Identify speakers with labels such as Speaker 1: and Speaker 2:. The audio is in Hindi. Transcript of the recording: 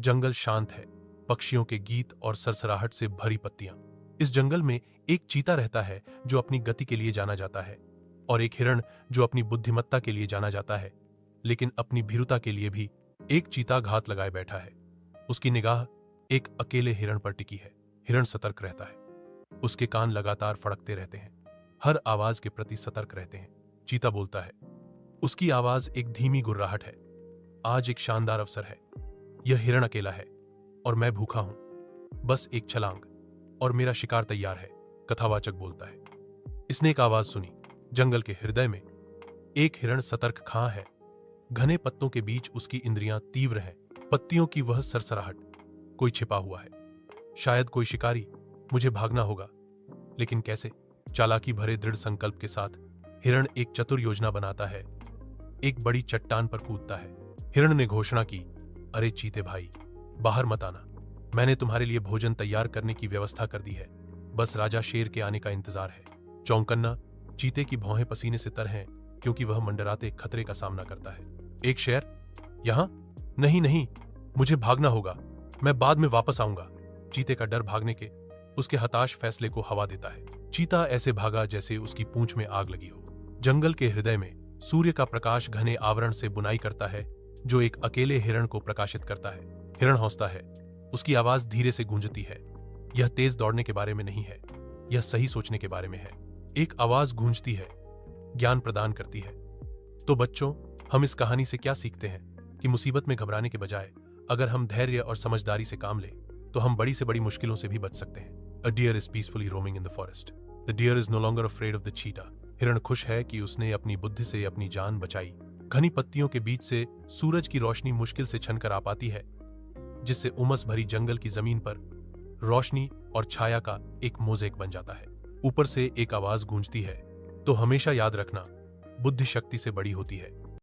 Speaker 1: जंगल शांत है, पक्षियों के गीत और सरसराहट से भरी पत्तियां। इस जंगल में एक चीता रहता है जो अपनी गति के लिए जाना जाता है, और एक हिरण जो अपनी बुद्धिमत्ता के लिए जाना जाता है, लेकिन अपनी भीरुता के लिए भी। एक चीता घात लगाए बैठा है। उसकी निगाह एक अकेले हिरण पर टिकी है। हिरण सतर्क रहता है, उसके कान लगातार फड़कते रहते हैं, हर आवाज के प्रति सतर्क रहते हैं। चीता बोलता है, उसकी आवाज एक धीमी गुर्राहट है। आज एक शानदार अवसर है। यह हिरण अकेला है और मैं भूखा हूं। बस एक छलांग और मेरा शिकार तैयार है, कथावाचक बोलता है। इसने एक आवाज सुनी। जंगल के हृदय में एक हिरण सतर्क खड़ा है। घने पत्तों के बीच उसकी इंद्रियां तीव्र हैं। पत्तियों की वह सरसराहट। कोई छिपा हुआ है, शायद कोई शिकारी। मुझे भागना होगा, लेकिन कैसे? चालाकी भरे दृढ़ संकल्प के साथ हिरण एक चतुर योजना बनाता है। एक बड़ी चट्टान पर कूदता है। हिरण ने घोषणा की, अरे चीते भाई, बाहर मत आना। मैंने तुम्हारे लिए भोजन तैयार करने की व्यवस्था कर दी है। बस राजा शेर के आने का इंतजार है। चौंकन्ना चीते की भौहें पसीने से तर हैं, क्योंकि वह मंडराते खतरे का सामना करता है। एक शेर? यहां? नहीं नहीं, मुझे भागना होगा। मैं बाद में वापस आऊंगा। चीते का डर भागने के उसके हताश फैसले को हवा देता है। चीता ऐसे भागा जैसे उसकी पूंछ में आग लगी हो। जंगल के हृदय में सूर्य का प्रकाश घने आवरण से बुनाई करता है, जो एक अकेले हिरण को प्रकाशित करता है। हिरण हौंसता है, उसकी आवाज धीरे से गूंजती है। यह तेज दौड़ने के बारे में नहीं है, यह सही सोचने के बारे में है। एक आवाज गूंजती है, ज्ञान प्रदान करती है। तो बच्चों, हम इस कहानी से क्या सीखते हैं कि मुसीबत में घबराने के बजाय अगर हम धैर्य और समझदारी से काम लें, तो हम बड़ी से बड़ी मुश्किलों से भी बच सकते हैं। A deer is peacefully roaming in the forest. The deer is no longer afraid of the cheetah. हिरण खुश है कि उसने अपनी बुद्धि से अपनी जान बचाई। घनी पत्तियों के बीच से सूरज की रोशनी मुश्किल से छनकर आ पाती है, जिससे उमस भरी जंगल की जमीन पर रोशनी और छाया का एक मोज़ेक बन जाता है। ऊपर से एक आवाज गूंजती है, तो हमेशा याद रखना, बुद्धि शक्ति से बड़ी होती है।